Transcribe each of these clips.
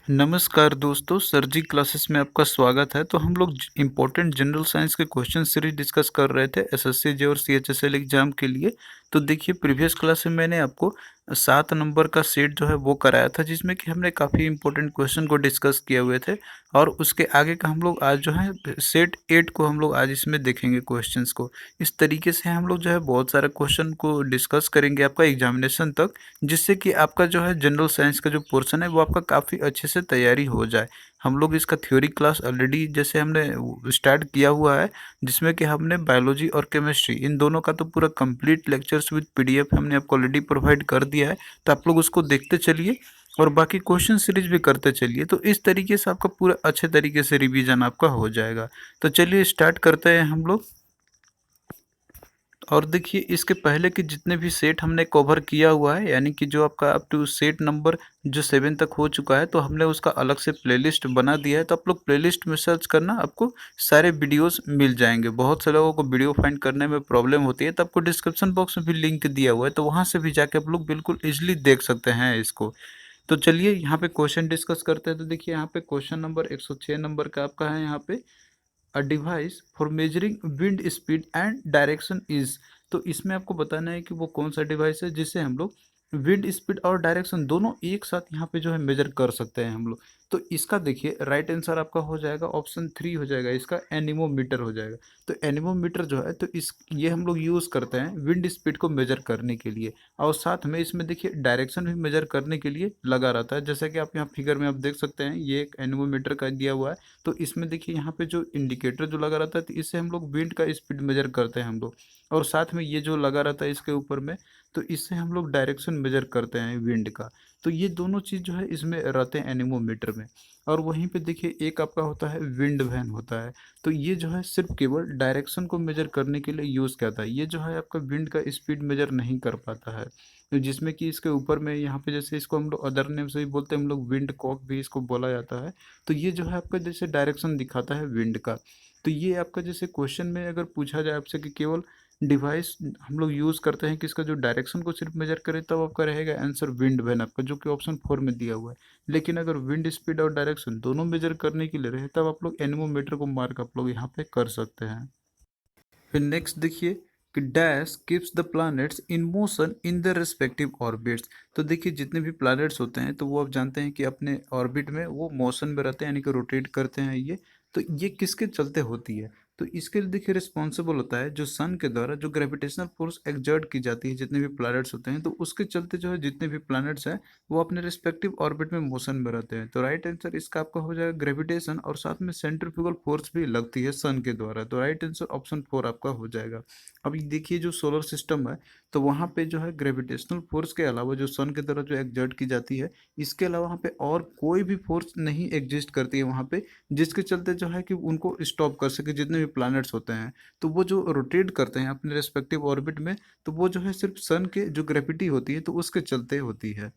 नमस्कार दोस्तों, सर जी क्लासेस में आपका स्वागत है। तो हम लोग इम्पोर्टेंट जनरल साइंस के क्वेश्चन सीरीज डिस्कस कर रहे थे एसएससी जे और सीएचएसएल एग्जाम के लिए। तो देखिए प्रीवियस क्लास में मैंने आपको 7 नंबर का सेट जो है वो कराया था, जिसमें कि हमने काफ़ी इंपॉर्टेंट क्वेश्चन को डिस्कस किए हुए थे। और उसके आगे का हम लोग आज जो है सेट 8 को हम लोग आज इसमें देखेंगे क्वेश्चंस को। इस तरीके से हम लोग जो है बहुत सारे क्वेश्चन को डिस्कस करेंगे आपका एग्जामिनेशन तक, जिससे कि आपका जो है जनरल साइंस का जो पोर्शन है वो आपका काफ़ी अच्छे से तैयारी हो जाए। हम लोग इसका थ्योरी क्लास ऑलरेडी जैसे हमने स्टार्ट किया हुआ है, जिसमें कि हमने बायोलॉजी और केमिस्ट्री इन दोनों का तो पूरा कंप्लीट लेक्चर्स विद पीडीएफ हमने आपको ऑलरेडी प्रोवाइड कर दिया है। तो आप लोग उसको देखते चलिए और बाकी क्वेश्चन सीरीज भी करते चलिए। तो इस तरीके से आपका पूरा अच्छे तरीके से रिवीजन आपका हो जाएगा। तो चलिए स्टार्ट करते हैं हम लोग। और देखिए इसके पहले के जितने भी सेट हमने कवर किया हुआ है, यानी कि जो आपका अप टू सेट नंबर जो 7 तक हो चुका है, तो हमने उसका अलग से प्लेलिस्ट बना दिया है। तो आप लोग प्लेलिस्ट में सर्च करना, आपको सारे वीडियोस मिल जाएंगे। बहुत से लोगों को वीडियो फाइंड करने में प्रॉब्लम होती है, तो आपको डिस्क्रिप्शन बॉक्स में भी लिंक दिया हुआ है, तो वहाँ से भी जाके आप लोग बिल्कुल ईजिली देख सकते हैं इसको। तो चलिए यहाँ पे क्वेश्चन डिस्कस करते हैं। तो देखिए यहाँ पे क्वेश्चन नंबर 106 नंबर का आपका है यहाँ पे, a device for measuring wind speed and direction is. तो इसमें आपको बताना है कि वो कौन सा डिवाइस है जिससे हम लोग विंड स्पीड और डायरेक्शन दोनों एक साथ यहाँ पे जो है मेजर कर सकते हैं हम लोग। तो इसका देखिए राइट आंसर आपका हो जाएगा ऑप्शन 3 हो जाएगा, इसका एनीमोमीटर हो जाएगा। तो एनीमोमीटर जो है तो इस ये हम लोग यूज़ करते हैं विंड स्पीड को मेजर करने के लिए, और साथ में इसमें देखिए डायरेक्शन भी मेजर करने के लिए लगा रहता है। जैसा कि आप यहाँ फिगर में आप देख सकते हैं, ये एक एनीमोमीटर का दिया हुआ है। तो इसमें देखिए यहाँ पे जो इंडिकेटर जो लगा रहता है, तो इससे हम लोग विंड का स्पीड मेजर करते हैं हम लोग। और साथ में ये जो लगा रहता है इसके ऊपर में, तो इससे हम लोग डायरेक्शन मेजर करते हैं विंड का। तो ये दोनों चीज़ जो है इसमें रहते हैं एनीमोमीटर में। और वहीं पे देखिए एक आपका होता है विंड वैन होता है। तो ये जो है सिर्फ केवल डायरेक्शन को मेजर करने के लिए यूज़ किया था। ये जो है आपका विंड का स्पीड मेजर नहीं कर पाता है। तो जिसमें कि इसके ऊपर में यहाँ पे जैसे इसको हम लोग अदर नेम से भी बोलते हैं, हम लोग विंड कॉक भी इसको बोला जाता है। तो ये जो है आपका जैसे डायरेक्शन दिखाता है विंड का। तो ये आपका जैसे क्वेश्चन में अगर पूछा जाए आपसे कि केवल डिवाइस हम लोग यूज़ करते हैं कि इसका जो डायरेक्शन को सिर्फ मेजर करे, तब आपका रहेगा आंसर विंड वैन आपका, जो कि ऑप्शन 4 में दिया हुआ है। लेकिन अगर विंड स्पीड और डायरेक्शन दोनों मेजर करने के लिए रहे, तब आप लोग एनीमोमीटर को मार्क आप लोग यहाँ पे कर सकते हैं। फिर नेक्स्ट देखिए कि dash keeps the planets in motion in the respective orbits. तो देखिए जितने भी प्लैनेट्स होते हैं, तो वो आप जानते हैं कि अपने ऑर्बिट में वो मोशन में रहते हैं, यानी कि रोटेट करते हैं ये। तो ये किसके चलते होती है? तो इसके लिए देखिए रिस्पॉन्सिबल होता है जो सन के द्वारा जो ग्रेविटेशनल फोर्स एक्सर्ट की जाती है जितने भी प्लैनेट्स होते हैं, तो उसके चलते जो है जितने भी प्लैनेट्स हैं वो अपने रिस्पेक्टिव ऑर्बिट में मोशन में रहते हैं। तो राइट आंसर इसका आपका हो जाएगा ग्रेविटेशन, और साथ में सेंट्रीफ्यूगल फोर्स भी लगती है सन के द्वारा। तो राइट आंसर ऑप्शन 4 आपका हो जाएगा। अब ये देखिए जो सोलर सिस्टम है, तो वहाँ पे जो है ग्रेविटेशनल फोर्स के अलावा जो सन की तरफ जो एक्सर्ट की जाती है, इसके अलावा वहाँ पे और कोई भी फोर्स नहीं एग्जिस्ट करती है वहाँ पे, जिसके चलते जो है कि उनको स्टॉप कर सके जितने भी प्लैनेट्स होते हैं। तो वो जो रोटेट करते हैं अपने रेस्पेक्टिव ऑर्बिट में, तो वो जो है सिर्फ सन के जो ग्रेविटी होती है तो उसके चलते होती है।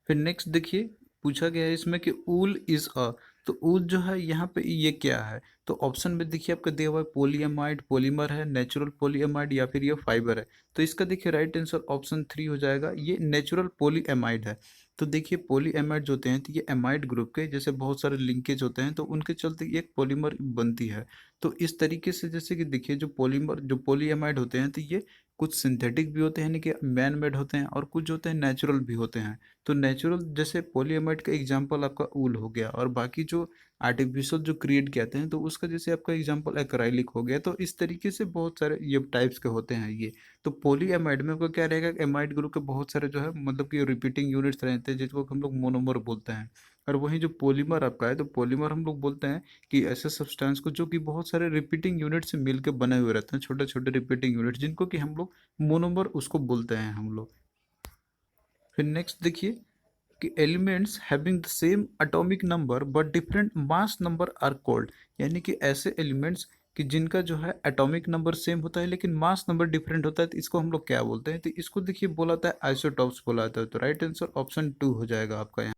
फिर नेक्स्ट देखिए पूछा गया है इसमें कि ऊल इज अ। तो ऊल जो है यहाँ पे ये क्या है? तो ऑप्शन में देखिए आपका दिया हुआ है पोलीएमाइड, पॉलीमर है, नेचुरल पॉलीएमाइड, या फिर ये फाइबर है। तो इसका देखिए राइट आंसर ऑप्शन 3 हो जाएगा, ये नेचुरल पॉलीएमाइड है। तो देखिए पॉलीएमाइड जो होते हैं, तो ये एमाइड ग्रुप के जैसे बहुत सारे लिंकेज होते हैं, तो उनके चलते एक पॉलीमर बनती है। तो इस तरीके से जैसे कि देखिए जो पॉलीमर जो पॉलीएमाइड होते हैं, तो ये कुछ सिंथेटिक भी होते हैं, यानी कि मैन मेड होते हैं, और कुछ जो होते हैं नेचुरल भी होते हैं। तो नेचुरल जैसे पॉलीएमाइड का एग्जांपल आपका ऊल हो गया, और बाकी जो आर्टिफिशियल जो क्रिएट किए हैं, तो उसका जैसे आपका एग्जांपल एक्राइलिक हो गया। तो इस तरीके से बहुत सारे ये टाइप्स के होते हैं ये। तो पॉलीएमाइड में आपका क्या रहेगा, एमाइड ग्रुप के बहुत सारे जो है मतलब कि रिपीटिंग यूनिट्स रहते हैं, जिसको हम लोग मोनोमर बोलते हैं। और वहीं जो पॉलीमर आपका है, तो पॉलीमर हम लोग बोलते हैं कि ऐसे सब्सटेंस को जो कि बहुत सारे रिपीटिंग यूनिट से मिलकर बने हुए रहते हैं, छोटे छोटे रिपीटिंग यूनिट, जिनको कि हम लोग मोनोमर उसको बोलते हैं हम लोग। फिर नेक्स्ट देखिए कि elements having the same atomic number but different mass number are called. यानी कि ऐसे एलिमेंट्स कि जिनका जो है एटॉमिक नंबर सेम होता है लेकिन मास नंबर डिफरेंट होता है, तो इसको हम लोग क्या बोलते हैं? तो इसको देखिए बोला जाता है आइसोटॉप्स बोला जाता है। तो राइट आंसर ऑप्शन 2 हो जाएगा आपका यहाँ।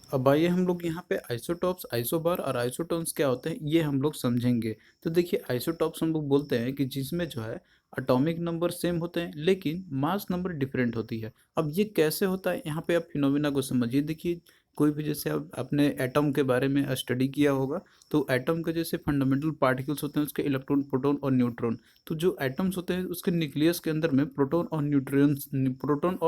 अब आइए हम लोग यहाँ पे आइसोटॉप्स, आइसोबार और आइसोटोन्स क्या होते हैं ये हम लोग समझेंगे। तो देखिए आइसोटॉप्स हम लोग बोलते हैं कि जिसमें जो है एटॉमिक नंबर सेम होते हैं लेकिन मास नंबर डिफरेंट होती है। अब ये कैसे होता है, यहाँ पे आप फिनोमिना को समझिए। देखिए कोई भी जैसे अब आपने एटम के बारे में स्टडी किया होगा, तो एटम के जैसे फंडामेंटल पार्टिकल्स होते हैं उसके इलेक्ट्रॉन, प्रोटॉन और न्यूट्रॉन। तो जो एटम्स होते हैं उसके न्यूक्लियस के अंदर में प्रोटॉन और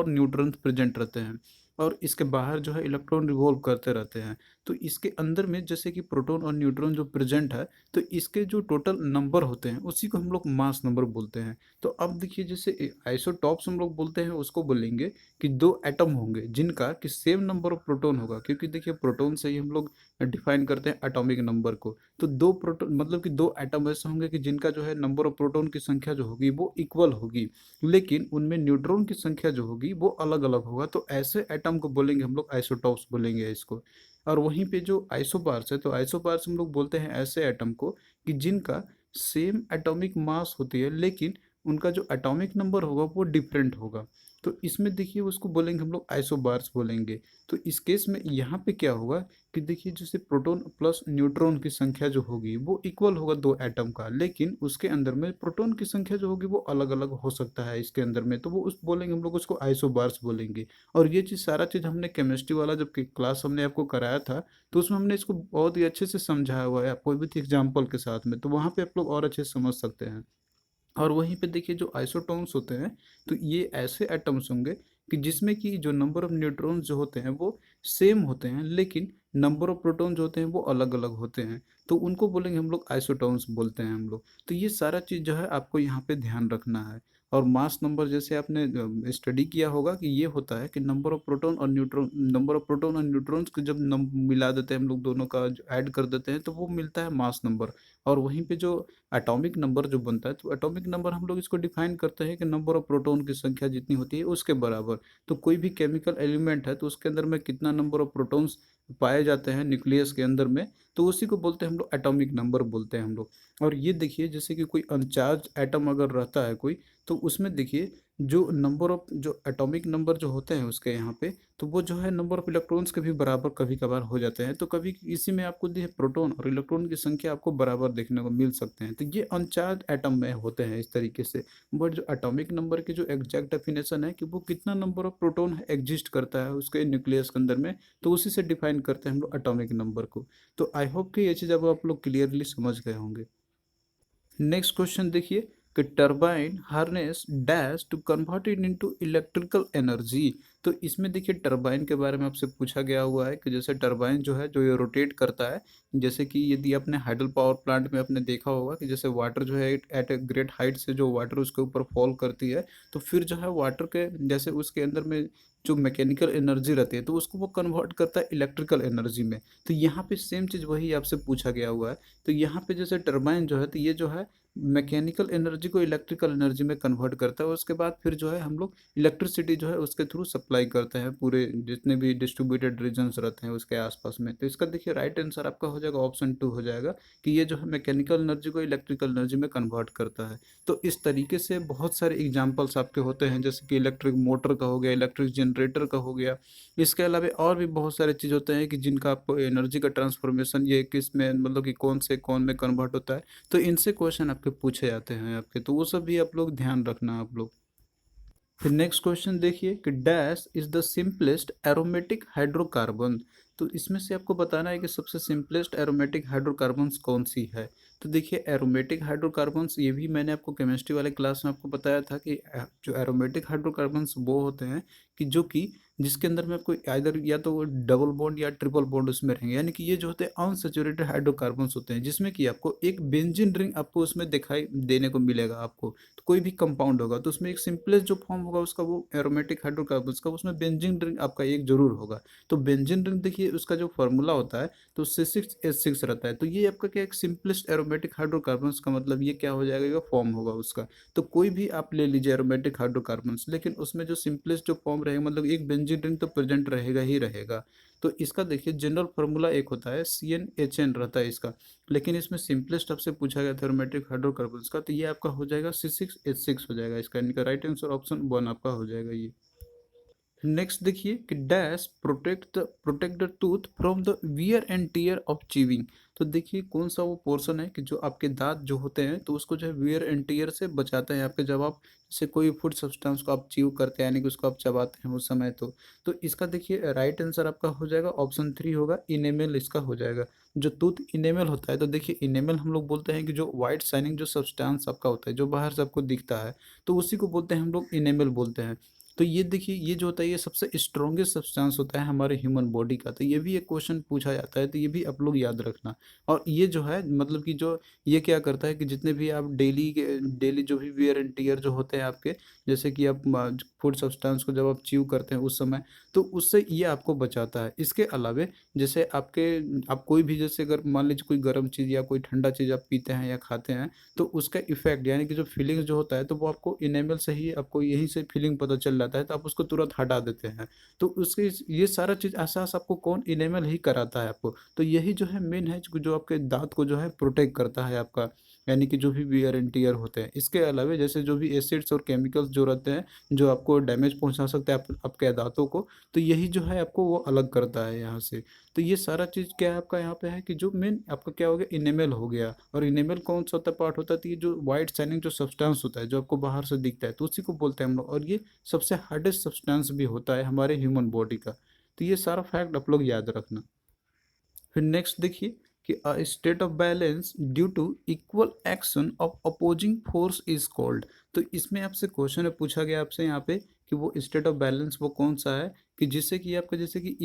न्यूट्रॉन्स प्रेजेंट रहते हैं, और इसके बाहर जो है इलेक्ट्रॉन रिवॉल्व करते रहते हैं। तो इसके अंदर में जैसे कि प्रोटॉन और न्यूट्रॉन जो प्रेजेंट है, तो इसके जो टोटल नंबर होते हैं उसी को हम लोग मास नंबर बोलते हैं। तो अब देखिए जैसे आइसोटॉप्स हम लोग बोलते हैं, उसको बोलेंगे कि दो एटम होंगे जिनका कि सेम नंबर ऑफ प्रोटॉन होगा, क्योंकि देखिए प्रोटॉन से ही हम लोग डिफाइन करते हैं एटॉमिक नंबर को। तो दो प्रोटॉन मतलब कि दो एटम ऐसे होंगे कि जिनका जो है नंबर ऑफ प्रोटॉन की संख्या जो होगी वो इक्वल होगी, लेकिन उनमें न्यूट्रॉन की संख्या जो होगी वो अलग अलग होगा। तो ऐसे एटम को बोलेंगे हम लोग आइसोटॉप्स बोलेंगे इसको। और वहीं पे जो आइसोबार्स है, तो आइसोबार्स हम लोग बोलते हैं ऐसे एटम को कि जिनका सेम एटॉमिक मास होती है, लेकिन उनका जो एटॉमिक नंबर होगा वो डिफरेंट होगा। तो इसमें देखिए उसको बोलेंगे हम लोग आइसोबार्स बोलेंगे। तो इस केस में यहाँ पे क्या होगा कि देखिए जैसे प्रोटॉन प्लस न्यूट्रॉन की संख्या जो होगी वो इक्वल होगा दो एटम का, लेकिन उसके अंदर में प्रोटॉन की संख्या जो होगी वो अलग अलग हो सकता है इसके अंदर में, तो वो उस बोलेंगे हम लोग उसको आइसोबार्स बोलेंगे। और ये चीज़ सारा चीज़ हमने केमिस्ट्री वाला जब क्लास हमने आपको कराया था, तो उसमें हमने इसको बहुत ही अच्छे से समझाया हुआ है, कोई भी एग्जाम्पल के साथ में, तो वहाँ पे आप लोग और अच्छे से समझ सकते हैं। और वहीं पे देखिए जो आइसोटोन्स होते हैं, तो ये ऐसे एटम्स होंगे कि जिसमें कि जो नंबर ऑफ न्यूट्रॉन्स जो होते हैं वो सेम होते हैं, लेकिन नंबर ऑफ प्रोटॉन जो होते हैं वो अलग अलग होते हैं। तो उनको बोलेंगे हम लोग आइसोटोन्स बोलते हैं हम लोग। तो ये सारा चीज़ जो है आपको यहाँ पे ध्यान रखना है। और मास नंबर जैसे आपने स्टडी किया होगा कि ये होता है कि नंबर ऑफ प्रोटॉन और न्यूट्रॉन्स को जब मिला देते हैं हम लोग, दोनों का ऐड कर देते हैं, तो वो मिलता है मास नंबर। और वहीं पे जो एटॉमिक नंबर जो बनता है, तो एटॉमिक नंबर हम लोग इसको डिफाइन करते हैं कि नंबर ऑफ प्रोटॉन की संख्या जितनी होती है उसके बराबर। तो कोई भी केमिकल एलिमेंट है तो उसके अंदर में कितना नंबर ऑफ प्रोटॉन्स पाए जाते हैं न्यूक्लियस के अंदर में, तो उसी को बोलते हैं हम लोग एटॉमिक नंबर बोलते हैं हम लोग। और ये देखिए जैसे कि कोई अनचार्ज एटम अगर रहता है कोई, तो उसमें देखिए जो नंबर ऑफ जो एटॉमिक नंबर जो होते हैं उसके यहाँ पे, तो वो जो है नंबर ऑफ इलेक्ट्रॉन्स के भी बराबर कभी कभार हो जाते हैं। तो कभी इसी में आपको देखिए प्रोटॉन और इलेक्ट्रॉन की संख्या आपको बराबर देखने को मिल सकते हैं। तो ये अनचार्ज एटम में होते हैं इस तरीके से। बट जो एटॉमिक नंबर की जो एग्जैक्ट डेफिनेशन है कि वो कितना नंबर ऑफ प्रोटॉन एग्जिस्ट करता है उसके न्यूक्लियस के अंदर में, तो उसी से डिफाइन करते हैं हम लोग एटॉमिक नंबर को। तो आई होप कि ये चीज़ अब आप लोग क्लियरली समझ गए होंगे। नेक्स्ट क्वेश्चन देखिए कि turbine harness dash to convert it into electrical energy. तो इसमें देखिए टरबाइन के बारे में आपसे पूछा गया हुआ है कि जैसे टरबाइन जो है जो ये रोटेट करता है, जैसे कि यदि आपने हाइडल पावर प्लांट में आपने देखा होगा कि जैसे वाटर जो है एट ए ग्रेट हाइट से जो वाटर उसके ऊपर फॉल करती है, तो फिर जो है वाटर के जैसे उसके अंदर में जो मैकेनिकल एनर्जी रहती है तो उसको वो कन्वर्ट करता है इलेक्ट्रिकल एनर्जी में। तो यहाँ पे सेम चीज़ वही आपसे पूछा गया हुआ है। तो यहाँ पे जैसे टरबाइन जो है तो ये जो है मैकेनिकल एनर्जी को इलेक्ट्रिकल एनर्जी में कन्वर्ट करता है, और उसके बाद फिर जो है हम लोग इलेक्ट्रिसिटी जो है उसके थ्रू सप्लाई करते हैं पूरे जितने भी डिस्ट्रीब्यूटेड रीजन्स रहते हैं उसके आसपास में। तो इसका देखिए राइट आंसर आपका हो जाएगा ऑप्शन 2 हो जाएगा कि ये जो है मैकेनिकल एनर्जी को इलेक्ट्रिकल एनर्जी में कन्वर्ट करता है। तो इस तरीके से बहुत सारे एग्जाम्पल्स आपके होते हैं, जैसे कि इलेक्ट्रिक मोटर का हो गया, इलेक्ट्रिक जनरेटर का हो गया। इसके अलावा और भी बहुत सारे चीज़ होते हैं कि जिनका आपको एनर्जी का ट्रांसफॉर्मेशन ये किस में मतलब कि कौन से कौन में कन्वर्ट होता है। तो इनसे क्वेश्चन आपके पूछे जाते हैं आपके, तो वो सब भी आप लोग ध्यान रखना आप लोग। फिर नेक्स्ट क्वेश्चन देखिए कि dash is the simplest aromatic hydrocarbon. तो इसमें से आपको बताना है कि सबसे सिंपलेस्ट एरोमेटिक हाइड्रोकार्बन्स कौन सी है। तो देखिए एरोमेटिक हाइड्रोकार्बन्स ये भी मैंने आपको केमिस्ट्री वाले क्लास में आपको बताया था कि जो एरोमेटिक हाइड्रोकार्बन्स वो होते हैं कि जो कि जिसके अंदर में आपको इधर या तो डबल बॉन्ड या ट्रिपल बॉन्ड उसमें रहेंगे, यानी कि ये जो होते हैं अनसैचुरेटेड हाइड्रोकार्बन्स होते हैं, जिसमें कि आपको एक बेंजीन रिंग आपको उसमें दिखाई देने को मिलेगा आपको। तो कोई भी कंपाउंड होगा तो उसमें एक सिंपलेस्ट जो फॉर्म होगा उसका वो एरोमेटिक हाइड्रोकार्बन्स का, उसमें बेंजीन रिंग आपका एक जरूर होगा। तो बेंजीन रिंग देखिए उसका जो फॉर्मूला होता है तो C6H6 रहता है। तो ये आपका क्या एक सिंपलेस्ट एरोमेटिक हाइड्रोकार्बन्स का मतलब ये क्या हो जाएगा, ये फॉर्म होगा उसका। तो कोई भी आप ले लीजिए एरोमेटिक हाइड्रोकार्बन्स, लेकिन उसमें जो सिंपलेस्ट जो फॉर्म रहेगा मतलब एक बेंजीन रिंग तो प्रेजेंट रहेगा ही रहेगा। तो इसका देखिए जनरल फार्मूला एक होता है CnHn रहता है इसका, लेकिन इसमें सिंपलेस्ट आपसे पूछा गया थर्मेटिक हाइड्रोकार्बन्स का, तो ये आपका हो जाएगा C6H6 हो जाएगा इसका, इनका राइट आंसर ऑप्शन 1 आपका हो जाएगा ये। नेक्स्ट देखिए कि dash protect the tooth from the wear and tear of chewing. तो देखिए कौन सा वो पोर्शन है कि जो आपके दांत जो होते हैं तो उसको जो है वियर एंड टीयर से बचाता है आपके, जब आप जैसे कोई फूड सब्सटेंस को आप च्यू करते हैं यानी कि उसको आप चबाते हैं उस समय। तो इसका देखिए राइट आंसर आपका हो जाएगा ऑप्शन 3 होगा, इनेमल इसका हो जाएगा। जो टूथ इनेमल होता है, तो देखिए इनेमल हम लोग बोलते हैं कि जो वाइट शाइनिंग जो सब्सटेंस आपका होता है जो बाहर से आपको दिखता है, तो उसी को बोलते हैं हम लोग इनेमल बोलते हैं। तो ये देखिए ये जो होता है ये सबसे स्ट्रॉन्गेस्ट सब्सटेंस होता है हमारे ह्यूमन बॉडी का। तो ये भी एक क्वेश्चन पूछा जाता है, तो ये भी आप लोग याद रखना। और ये जो है मतलब कि जो ये क्या करता है कि जितने भी आप डेली जो भी वियर एंड टियर जो होते हैं आपके, जैसे कि आप फूड सब्सटेंस को जब आप च्यू करते हैं उस समय, तो उससे ये आपको बचाता है। इसके अलावे जैसे आप कोई भी जैसे अगर मान लीजिए कोई गर्म चीज़ या कोई ठंडा चीज़ आप पीते हैं या खाते हैं, तो उसका इफेक्ट यानी कि जो फीलिंग्स जो होता है तो वो आपको इनेमल से ही आपको यहीं से फीलिंग पता चल जाता है, तो आप उसको तुरंत हटा देते हैं। तो उसके ये सारा चीज़ एहसास आपको कौन इनेमल ही कराता है आपको। तो यही जो है मेन है जो आपके दांत को जो है प्रोटेक्ट करता है आपका, यानी कि जो भी वियर एंड टियर होते हैं। इसके अलावा जैसे जो भी एसिड्स और केमिकल्स जो रहते हैं जो आपको डैमेज पहुंचा सकते हैं आपके दांतों को, तो यही जो है आपको वो अलग करता है यहाँ से। तो ये सारा चीज़ क्या है आपका यहाँ पे है कि जो मेन आपका क्या हो गया, इनेमल हो गया। और इनेमल कौन सा होता है पार्ट होता है, तो ये जो वाइट शाइनिंग जो सब्सटेंस होता है जो आपको बाहर से दिखता है, तो उसी को बोलते हैं हम लोग। और ये सबसे हार्डेस्ट सब्सटेंस भी होता है हमारे ह्यूमन बॉडी का। तो ये सारा फैक्ट आप लोग याद रखना। फिर नेक्स्ट देखिए कि a state of balance due to equal action of opposing force is called. तो इसमें आपसे क्वेश्चन है पूछा गया आपसे यहाँ पे कि वो स्टेट ऑफ बैलेंस वो कौन सा है कि जिससे कि आपका जैसे कि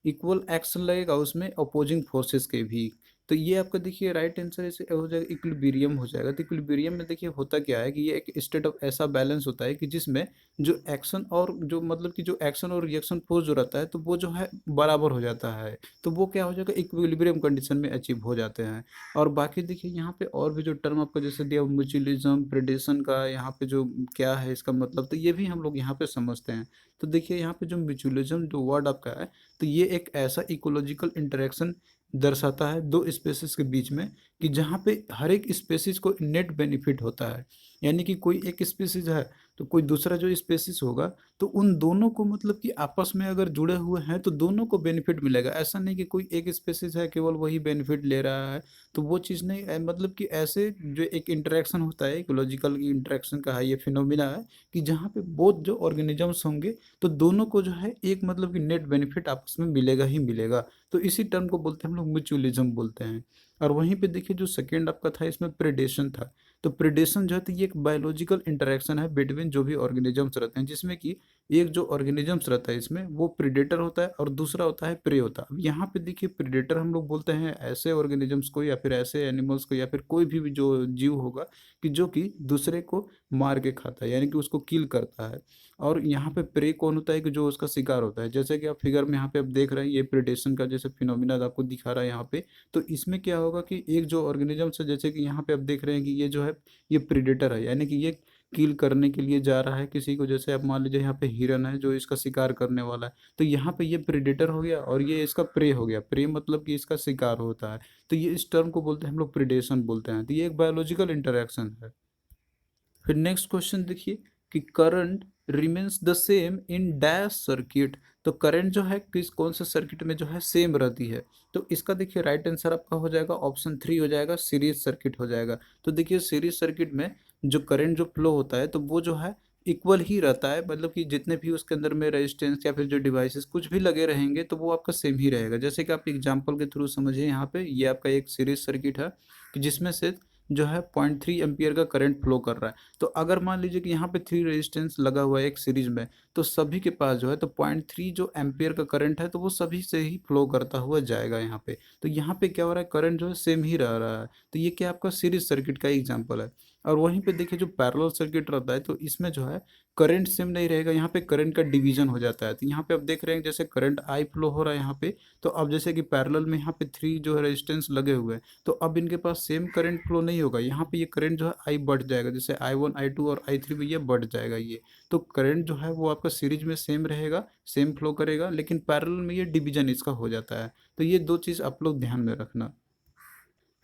इक्वल एक्शन लगेगा उसमें अपोजिंग फोर्सेस के भी। तो ये आपका देखिए राइट आंसर ऐसे हो जाएगा, इक्विलिब्रियम हो जाएगा। तो इक्विलिब्रियम में देखिए होता क्या है कि ये एक स्टेट ऑफ ऐसा बैलेंस होता है कि जिसमें जो एक्शन और जो मतलब कि जो एक्शन और रिएक्शन फोर्स जो रहता है तो वो जो है बराबर हो जाता है। तो वो क्या हो जाएगा, इक्विलिब्रियम कंडीशन में अचीव हो जाते हैं। और बाकी देखिए यहाँ पे और भी जो टर्म आपका जैसे दिया म्यूचुअलिज्म प्रेडेशन का यहाँ पे जो क्या है इसका मतलब, तो ये भी हम लोग यहाँ पे समझते हैं। तो देखिए यहाँ पे जो म्यूचुअलिज्म जो वर्ड आपका है, तो ये एक ऐसा इकोलॉजिकल इंटरेक्शन दर्शाता है दो स्पेसिस के बीच में कि जहाँ पे हर एक स्पेसिस को नेट बेनिफिट होता है। यानी कि कोई एक स्पेसिस है तो कोई दूसरा जो स्पेसिस होगा, तो उन दोनों को मतलब कि आपस में अगर जुड़े हुए हैं तो दोनों को बेनिफिट मिलेगा। ऐसा नहीं कि कोई एक स्पेसिस है केवल वही बेनिफिट ले रहा है, तो वो चीज़ नहीं है। मतलब कि ऐसे जो एक इंटरेक्शन होता है इकोलॉजिकल इंटरेक्शन का है ये फिनोमिना है कि जहाँ पे बोथ जो ऑर्गेनिजम्स होंगे तो दोनों को जो है एक मतलब कि नेट बेनिफिट आपस में मिलेगा ही मिलेगा। तो इसी टर्म को बोलते हैं हम लोग म्यूचुअलिज्म बोलते हैं। और वहीं पे देखिए जो सेकेंड आपका था इसमें प्रेडेशन था। तो प्रेडेशन जो है तो ये एक बायोलॉजिकल इंटरेक्शन है बिटवीन जो भी ऑर्गेनिजम्स रहते हैं, जिसमें कि एक जो ऑर्गेनिजम्स रहता है इसमें वो प्रीडेटर होता है और दूसरा होता है प्रे होता है। अब यहाँ पे देखिए प्रीडेटर हम लोग बोलते हैं ऐसे ऑर्गेनिजम्स को या फिर ऐसे एनिमल्स को या फिर कोई भी जो जीव होगा कि जो कि दूसरे को मार के खाता है यानी कि उसको किल करता है। और यहाँ पे प्रे कौन होता है कि जो उसका शिकार होता है। जैसे कि आप फिगर में यहाँ पे आप देख रहे हैं ये प्रेडेशन का जैसे फिनोमिना आपको दिखा रहा है यहाँ पे। तो इसमें क्या होगा कि एक जो ऑर्गेनिजम्स है जैसे कि यहाँ पे आप देख रहे हैं कि ये जो है ये प्रीडेटर है, यानी कि ये किल करने के लिए जा रहा है किसी को। जैसे आप मान लीजिए यहाँ पे हिरन है जो इसका शिकार करने वाला है, तो यहाँ पे ये प्रेडेटर हो गया और ये इसका प्रे हो गया। प्रे मतलब कि इसका शिकार होता है। तो ये इस टर्म को बोलते हैं हम लोग प्रिडेशन बोलते हैं। तो ये एक बायोलॉजिकल इंटरेक्शन है। फिर नेक्स्ट क्वेश्चन देखिए कि current remains the same in dash circuit. तो करंट जो है किस कौन से सर्किट में जो है सेम रहती है। तो इसका देखिए राइट आंसर आपका हो जाएगा ऑप्शन 3 हो जाएगा, सीरीज सर्किट हो जाएगा। तो देखिए सीरीज सर्किट में जो करंट जो फ्लो होता है तो वो जो है इक्वल ही रहता है। मतलब कि जितने भी उसके अंदर में रेजिस्टेंस या फिर जो डिवाइसेस कुछ भी लगे रहेंगे तो वो आपका सेम ही रहेगा। जैसे कि आप एग्जांपल के थ्रू समझिए, यहाँ पे ये आपका एक सीरीज सर्किट है कि जिसमें से जो है 0.3 एम्पियर का करंट फ्लो कर रहा है। तो अगर मान लीजिए कि यहाँ पे 3 रेजिस्टेंस लगा हुआ है एक सीरीज में, तो सभी के पास जो है तो 0.3 जो एम्पियर का करंट है तो वो सभी से ही फ्लो करता हुआ जाएगा यहाँ पे। तो यहाँ पे क्या हो रहा है, करंट जो है सेम ही रह रहा है। तो ये क्या आपका सीरीज सर्किट का एग्जाम्पल है। और वहीं पे देखिए जो पैरेलल सर्किट रहता है तो इसमें जो है करंट सेम नहीं रहेगा, यहाँ पे करंट का डिवीजन हो जाता है। तो यहाँ पे आप देख रहे हैं जैसे करंट आई फ्लो हो रहा है यहाँ पे, तो अब जैसे कि पैरेलल में यहाँ पे 3 जो है रेजिस्टेंस लगे हुए हैं, तो अब इनके पास सेम करंट फ्लो नहीं होगा। यहाँ पे ये करंट जो है आई बढ़ जाएगा, जैसे I1 I2 और I3 में ये बढ़ जाएगा ये। तो करंट जो है वो आपका सीरीज में सेम रहेगा, सेम फ्लो करेगा, लेकिन पैरेलल में ये डिवीजन इसका हो जाता है। तो ये दो चीज़ आप लोग ध्यान में रखना।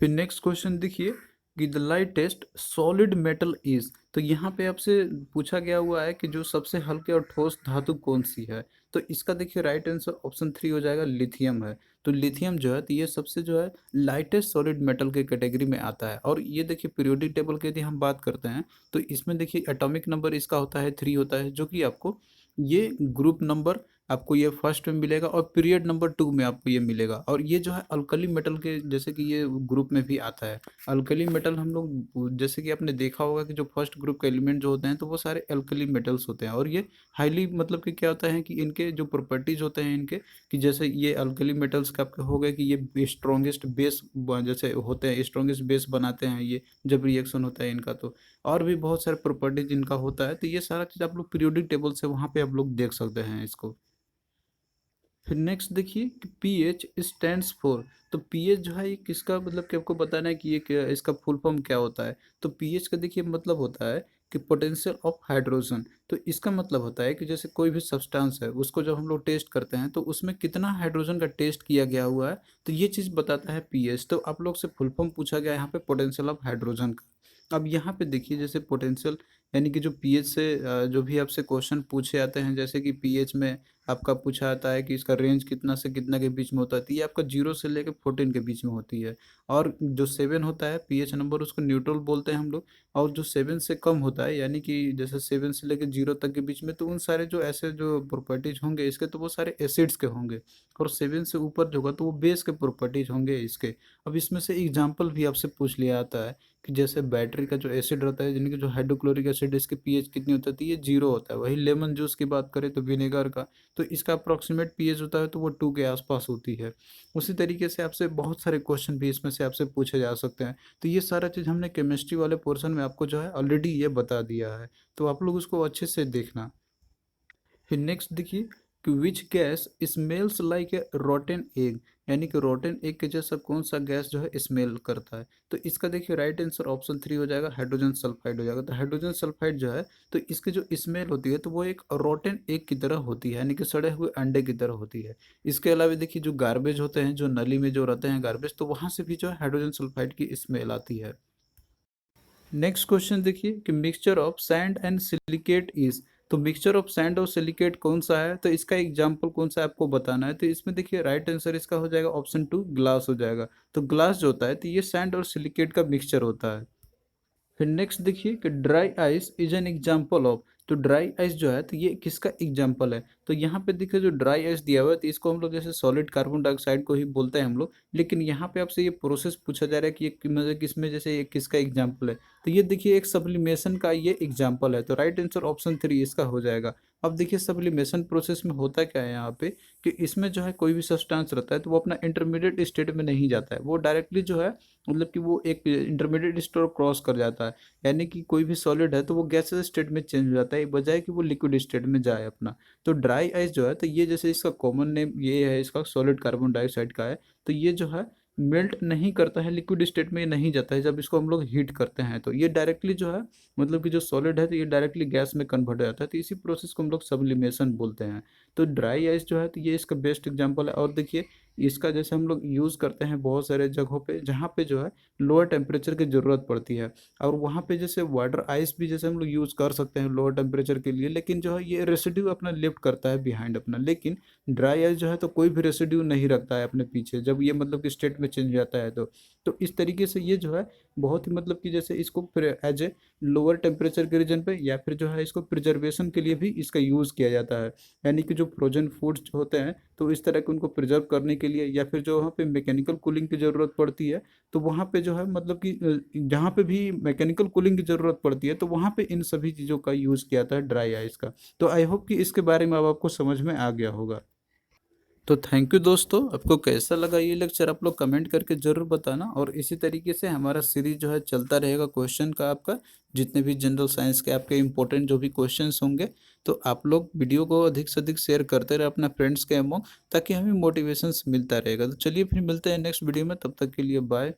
फिर नेक्स्ट क्वेश्चन देखिए कि the lightest solid metal is, तो यहाँ पे आपसे पूछा गया हुआ है कि जो सबसे हल्के और ठोस धातु कौन सी है। तो इसका देखिए राइट आंसर ऑप्शन 3 हो जाएगा, लिथियम है। तो लिथियम जो है तो ये सबसे जो है लाइटेस्ट सॉलिड मेटल के कैटेगरी में आता है। और ये देखिए पीरियोडिक टेबल की यदि हम बात करते हैं तो इसमें देखिए एटॉमिक नंबर इसका होता है 3 होता है, जो कि आपको ये ग्रुप नंबर आपको ये फर्स्ट में मिलेगा और पीरियड नंबर 2 में आपको ये मिलेगा। और ये जो है अल्कली मेटल के जैसे कि ये ग्रुप में भी आता है। अल्कली मेटल हम लोग जैसे कि आपने देखा होगा कि जो फर्स्ट ग्रुप के एलिमेंट जो होते हैं तो वो सारे अल्कली मेटल्स होते हैं। और ये हाईली मतलब कि क्या होता है कि इनके जो प्रॉपर्टीज होते हैं इनके, कि जैसे ये अल्कली मेटल्स का आपके हो गया कि ये स्ट्रॉन्गेस्ट बेस जैसे होते हैं, स्ट्रॉन्गेस्ट बेस बनाते हैं ये जब रिएक्शन होता है इनका। तो और भी बहुत सारे प्रॉपर्टीज इनका होता है। तो ये सारा चीज़ आप लोग पीरियोडिक टेबल से वहाँ पे आप लोग देख सकते हैं इसको। फिर नेक्स्ट देखिए कि पीएच स्टैंड्स फॉर, तो पीएच जो है ये किसका मतलब कि आपको बताना है कि ये इसका फुल फॉर्म क्या होता है। तो पीएच का देखिए मतलब होता है कि पोटेंशियल ऑफ हाइड्रोजन। तो इसका मतलब होता है कि जैसे कोई भी सब्सटेंस है उसको जब हम लोग टेस्ट करते हैं तो उसमें कितना हाइड्रोजन का टेस्ट किया गया हुआ है, तो ये चीज़ बताता है पीएच। तो आप लोग से फुल फॉर्म पूछा गया है यहाँ पे पोटेंशियल ऑफ हाइड्रोजन का। अब यहाँ पे देखिए जैसे पोटेंशियल यानी कि जो पीएच से जो भी आपसे क्वेश्चन पूछे जाते हैं, जैसे कि पीएच में आपका पूछा जाता है कि इसका रेंज कितना से कितना के बीच में होता है। तो ये आपका 0 से लेकर 14 के बीच में होती है। और जो 7 होता है पीएच नंबर उसको न्यूट्रल बोलते हैं हम लोग। और जो 7 से कम होता है यानी कि जैसे 7 से लेकर 0 तक के बीच में, तो उन सारे जो ऐसे जो प्रॉपर्टीज होंगे इसके तो वो सारे एसिड्स के होंगे। और 7 से ऊपर जो होगा तो वो बेस के प्रॉपर्टीज होंगे इसके। अब इसमें से एग्जाम्पल भी आपसे पूछ लिया जाता है कि जैसे बैटरी का जो एसिड रहता है, जिनकी जो हाइड्रोक्लोरिक एसिड इसके पीएच कितनी होती है, तो ये 0 होता है। वही लेमन जूस की बात करें तो विनेगर का, तो इसका अप्रॉक्सीमेट पीएच होता है तो वो 2 के आसपास होती है। उसी तरीके से आपसे बहुत सारे क्वेश्चन भी इसमें से आपसे पूछे जा सकते हैं। तो ये सारा चीज़ हमने केमिस्ट्री वाले पोर्शन में आपको जो है ऑलरेडी ये बता दिया है, तो आप लोग उसको अच्छे से देखना। फिर नेक्स्ट देखिए कि which gas smells like a rotten egg, यानी कि रोटेन एग के जैसा कौन सा गैस जो है स्मेल करता है। तो इसका देखिए राइट आंसर ऑप्शन 3 हो जाएगा, हाइड्रोजन सल्फाइड हो जाएगा। तो हाइड्रोजन सल्फाइड जो है तो इसकी जो स्मेल होती है तो वो एक रोटेन एग की तरह होती है, यानी कि सड़े हुए अंडे की तरह होती है। इसके अलावा देखिए जो गार्बेज होते हैं, जो नली में जो रहते हैं गार्बेज, तो वहाँ से भी जो है हाइड्रोजन सल्फाइड की स्मेल आती है। नेक्स्ट क्वेश्चन देखिए कि mixture of sand and silicate is, तो मिक्सचर ऑफ सैंड और सिलिकेट कौन सा है, तो इसका एग्जाम्पल कौन सा है आपको बताना है। तो इसमें देखिए राइट आंसर इसका हो जाएगा ऑप्शन 2, ग्लास हो जाएगा। तो ग्लास जो होता है तो ये सैंड और सिलिकेट का मिक्सचर होता है। फिर नेक्स्ट देखिए कि dry ice is an example of, तो ड्राई आइस जो है तो ये किसका एग्जाम्पल है। तो यहाँ पे देखिए जो ड्राई आइस दिया हुआ है तो इसको हम लोग जैसे सॉलिड कार्बन डाइऑक्साइड को ही बोलते हैं हम लोग। लेकिन यहाँ पे आपसे ये प्रोसेस पूछा जा रहा है कि ये मतलब किसमें जैसे ये किसका एग्जाम्पल है। तो ये देखिए एक सब्लिमेशन का ये एग्जाम्पल है। तो राइट आंसर ऑप्शन 3 इसका हो जाएगा। अब देखिए सब्लिमेशन प्रोसेस में होता क्या है यहाँ पे कि इसमें जो है कोई भी सब्सटेंस रहता है तो वो अपना इंटरमीडिएट स्टेट में नहीं जाता है, वो डायरेक्टली जो है मतलब कि वो एक इंटरमीडिएट स्टेट क्रॉस कर जाता है। यानी कि कोई भी सॉलिड है तो वो गैसेस स्टेट में चेंज हो जाता है बजाय कि वो लिक्विड स्टेट में जाए अपना। तो ड्राई आइस जो है तो ये जैसे इसका कॉमन नेम ये है, इसका सॉलिड कार्बन डाइऑक्साइड का है। तो ये जो है मेल्ट नहीं करता है, लिक्विड स्टेट में ये नहीं जाता है। जब इसको हम लोग हीट करते हैं तो ये डायरेक्टली जो है मतलब कि जो सॉलिड है तो ये डायरेक्टली गैस में कन्वर्ट हो जाता है। तो इसी प्रोसेस को हम लोग सब्लिमेशन बोलते हैं। तो ड्राई आइस जो है तो ये इसका बेस्ट एग्जांपल है। और देखिए इसका जैसे हम लोग यूज़ करते हैं बहुत सारे जगहों पे जहाँ पे जो है लोअर टेम्परेचर की ज़रूरत पड़ती है। और वहाँ पे जैसे वाटर आइस भी जैसे हम लोग यूज़ कर सकते हैं लोअर टेम्परेचर के लिए, लेकिन जो है ये रेसिड्यू अपना लिफ्ट करता है बिहाइंड अपना। लेकिन ड्राई आइस जो है तो कोई भी रेसिड्यू नहीं रखता है अपने पीछे जब ये मतलब कि स्टेट में चेंज हो जाता है। तो इस तरीके से ये जो है बहुत ही मतलब कि जैसे इसको फिर एज ए लोअर टेम्परेचर के रीजन पे या फिर जो है इसको प्रिजर्वेशन के लिए भी इसका यूज़ किया जाता है। यानी कि जो फ्रोजन फूड्स होते हैं तो इस तरह के उनको प्रिजर्व करने के लिए या फिर जो वहाँ पे मैकेनिकल कूलिंग की ज़रूरत पड़ती है तो वहाँ पे जो है मतलब कि जहाँ पे भी मैकेनिकल कूलिंग की ज़रूरत पड़ती है तो वहाँ पे इन सभी चीज़ों का यूज़ किया जाता है ड्राई आइस का। तो आई होप कि इसके बारे में अब आपको समझ में आ गया होगा। तो थैंक यू दोस्तों, आपको कैसा लगा ये लेक्चर आप लोग कमेंट करके ज़रूर बताना। और इसी तरीके से हमारा सीरीज जो है चलता रहेगा क्वेश्चन का आपका, जितने भी जनरल साइंस के आपके इंपॉर्टेंट जो भी क्वेश्चंस होंगे। तो आप लोग वीडियो को अधिक से अधिक शेयर करते रहे अपना फ्रेंड्स के अमंग, ताकि हमें मोटिवेशंस मिलता रहेगा। तो चलिए फिर मिलते हैं नेक्स्ट वीडियो में, तब तक के लिए बाय।